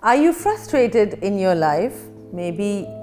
Are you frustrated in your life? Maybe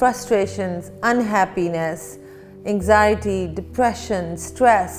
frustrations, unhappiness, anxiety, depression, stress.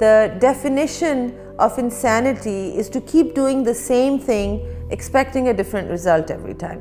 the definition of insanity is to keep doing the same thing expecting a different result every time.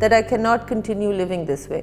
that I cannot continue living this way.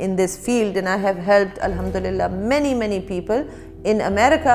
in this field and I have helped alhamdulillah many people in America,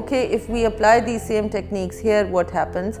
okay if we apply these same techniques here what happens.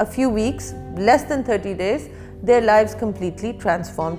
a few weeks, less than 30 days, their lives completely transformed.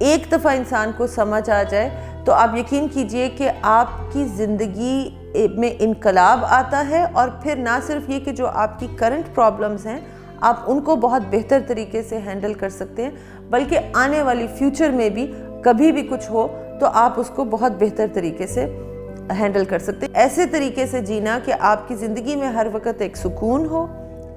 ایک دفعہ انسان کو سمجھ آ جائے تو آپ یقین کیجئے کہ آپ کی زندگی میں انقلاب آتا ہے، اور پھر نہ صرف یہ کہ جو آپ کی کرنٹ پرابلمز ہیں آپ ان کو بہت بہتر طریقے سے ہینڈل کر سکتے ہیں، بلکہ آنے والی فیوچر میں بھی کبھی بھی کچھ ہو تو آپ اس کو بہت بہتر طریقے سے ہینڈل کر سکتے ہیں۔ ایسے طریقے سے جینا کہ آپ کی زندگی میں ہر وقت ایک سکون ہو،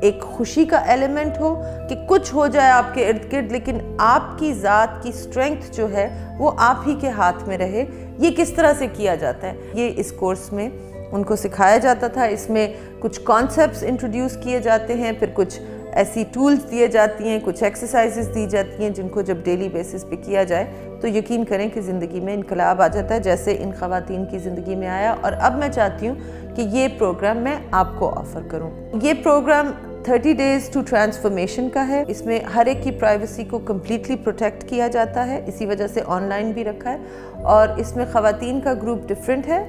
ایک خوشی کا ایلیمنٹ ہو، کہ کچھ ہو جائے آپ کے ارد گرد لیکن آپ کی ذات کی سٹرنگتھ جو ہے وہ آپ ہی کے ہاتھ میں رہے۔ یہ کس طرح سے کیا جاتا ہے یہ اس کورس میں ان کو سکھایا جاتا تھا۔ اس میں کچھ کانسیپٹس انٹروڈیوس کیے جاتے ہیں، پھر کچھ ایسی ٹولز دیے جاتی ہیں، کچھ ایکسرسائزز دی جاتی ہیں جن کو جب ڈیلی بیسس پہ کیا جائے تو یقین کریں کہ زندگی میں انقلاب آ جاتا ہے، جیسے ان خواتین کی زندگی میں آیا۔ اور اب میں چاہتی ہوں کہ یہ پروگرام میں آپ کو آفر کروں۔ یہ پروگرام 30 Days to Transformation کا ہے۔ اس میں ہر ایک کی پرائیویسی کو کمپلیٹلی پروٹیکٹ کیا جاتا ہے، اسی وجہ سے آن لائن بھی رکھا ہے، اور اس میں خواتین کا گروپ ڈیفرنٹ ہے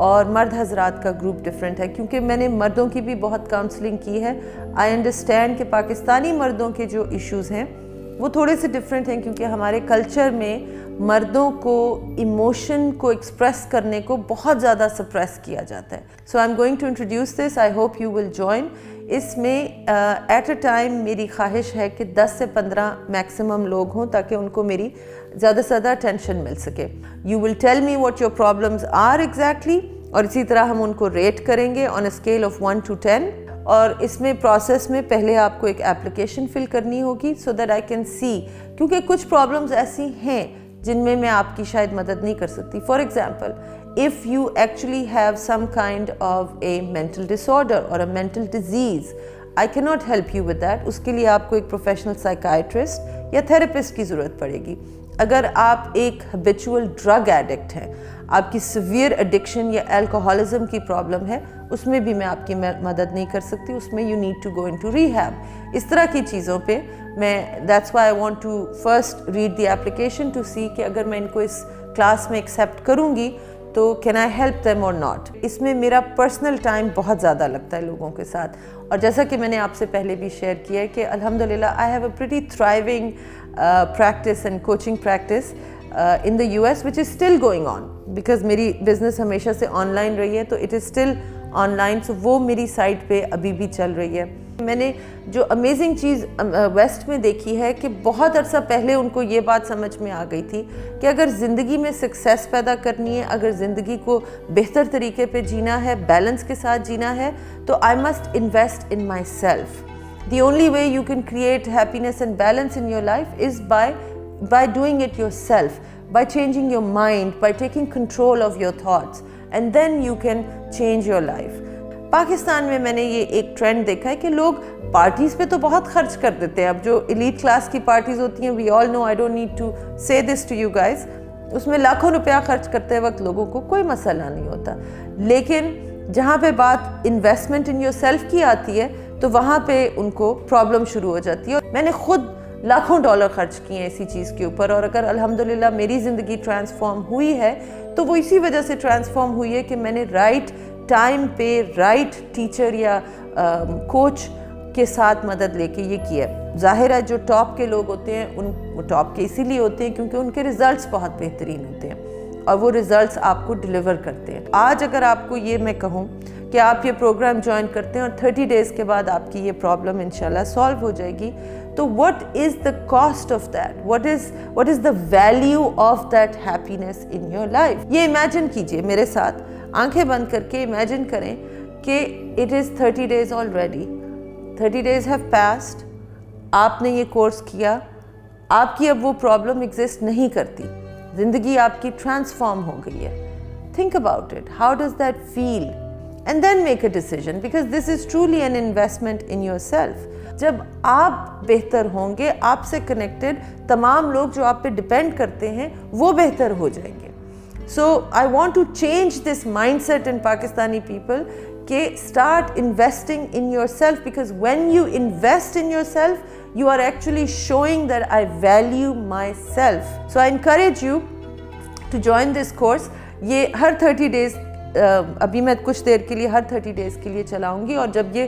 اور مرد حضرات کا گروپ ڈیفرنٹ ہے، کیونکہ میں نے مردوں کی بھی بہت کاؤنسلنگ کی ہے۔ آئی انڈرسٹینڈ کہ پاکستانی مردوں کے جو ایشوز ہیں وہ تھوڑے سے ڈیفرنٹ ہیں، کیونکہ ہمارے کلچر میں مردوں کو ایموشن کو ایکسپریس کرنے کو بہت زیادہ سپریس کیا جاتا ہے۔ So I am going to introduce this, I hope you will join. اس میں ایٹ اے ٹائم میری خواہش ہے کہ 10 سے 15 میکسیمم لوگ ہوں تاکہ ان کو میری زیادہ سے زیادہ اٹینشن مل سکے۔ You will tell me what your problems are exactly, اور اسی طرح ہم ان کو ریٹ کریں گے on a scale of 1 to 10۔ اور اس میں پروسیس میں پہلے آپ کو ایک اپلیکیشن فل کرنی ہوگی so that I can see, کیونکہ کچھ پرابلمز ایسی ہیں جن میں آپ کی شاید مدد نہیں کر سکتی۔ For example, if you actually have some kind of a mental disorder or a mental disease, I cannot help you with that۔ اس کے لیے آپ کو ایک پروفیشنل سائیکائٹرسٹ یا تھراپسٹ کی ضرورت پڑے گی۔ اگر آپ ایک ہیبیچول ڈرگ ایڈکٹ ہیں، آپ کی سیویئر ایڈکشن یا الکوہولزم کی پرابلم ہے، اس میں بھی میں آپ کی مدد نہیں کر سکتی، اس میں you need to go in to rehab. اس طرح کی چیزوں پہ میں that's why I want to first read the application to see کہ اگر میں ان کو اس کلاس میں ایکسیپٹ کروں گی تو کین آئی ہیلپ دیم اور ناٹ۔ اس میں میرا پرسنل ٹائم بہت زیادہ لگتا ہے لوگوں کے ساتھ، اور جیسا کہ میں نے آپ سے پہلے بھی شیئر کیا ہے کہ الحمدللہ I have a pretty thriving practice and coaching practice in the US which is still going on because میری بزنس ہمیشہ سے آن لائن رہی ہے، تو it is still online, so وہ میری سائٹ پہ ابھی بھی چل رہی ہے۔ میں نے جو امیزنگ چیز ویسٹ میں دیکھی ہے کہ بہت عرصہ پہلے ان کو یہ بات سمجھ میں آ گئی تھی کہ اگر زندگی میں سکسیس پیدا کرنی ہے، اگر زندگی کو بہتر طریقے پہ جینا ہے، بیلنس کے ساتھ جینا ہے، تو I must invest in myself۔ The only way you can create happiness and balance in your life is by doing it yourself, by changing your mind, by taking control of your thoughts, and then you can change your life۔ Pakistan میں میں نے یہ ایک trend دیکھا ہے کہ لوگ parties پہ تو بہت خرچ کر دیتے ہیں۔ اب جو ایلیٹ کلاس کی پارٹیز ہوتی ہیں، we all know, I don't need to say this to you guys، اس میں لاکھوں روپیہ خرچ کرتے وقت لوگوں کو کوئی مسئلہ نہیں ہوتا، لیکن جہاں پہ بات انویسٹمنٹ ان یور سیلف کی آتی ہے تو وہاں پہ ان کو پرابلم شروع ہو جاتی ہے۔ میں نے خود لاکھوں ڈالر خرچ کیے ہیں اسی چیز کے اوپر، اور اگر الحمدللہ میری زندگی ٹرانسفارم ہوئی ہے تو وہ اسی وجہ سے ٹرانسفارم ہوئی ہے کہ میں نے رائٹ ٹائم پہ رائٹ ٹیچر یا کوچ کے ساتھ مدد لے کے یہ کیا ہے۔ ظاہر ہے جو ٹاپ کے لوگ ہوتے ہیں وہ ٹاپ کے اسی لیے ہوتے ہیں کیونکہ ان کے ریزلٹس بہت بہترین ہوتے ہیں اور وہ ریزلٹس آپ کو ڈیلیور کرتے ہیں۔ آج اگر آپ کو یہ میں کہوں کہ آپ یہ پروگرام جوائن کرتے ہیں اور 30 ڈیز کے بعد آپ کی یہ پرابلم انشاءاللہ سالو ہو جائے گی، تو what is the cost of that? What is the value of that happiness in your life? یہ امیجن کیجئے میرے ساتھ، آنکھیں بند کر کے امیجن کریں کہ it is 30 days already. 30 days have passed. آپ نے یہ کورس کیا، آپ کی اب وہ پرابلم ایگزسٹ نہیں کرتی، زندگی آپ کی ٹرانسفارم ہو گئی ہے۔ Think about it. How does that feel? And then make a decision because this is truly an investment in yourself. جب آپ بہتر ہوں گے، آپ سے کنیکٹڈ تمام لوگ جو آپ پہ ڈیپینڈ کرتے ہیں وہ بہتر ہو جائیں گے۔ So I want to change this mindset in Pakistani people کہ start investing in yourself because when you invest in yourself, you are actually showing that I value myself. So I encourage you to join this course. یہ ہر 30 days ابھی میں کچھ دیر کے لیے ہر 30 days کے لیے چلاؤں گی، اور جب یہ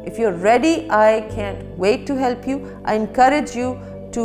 If you're ready, I can't wait to help you. I encourage you to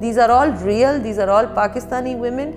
these are all real, these are all Pakistani women.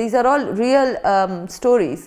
these are all real stories.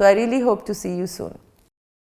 So I really hope to see you soon.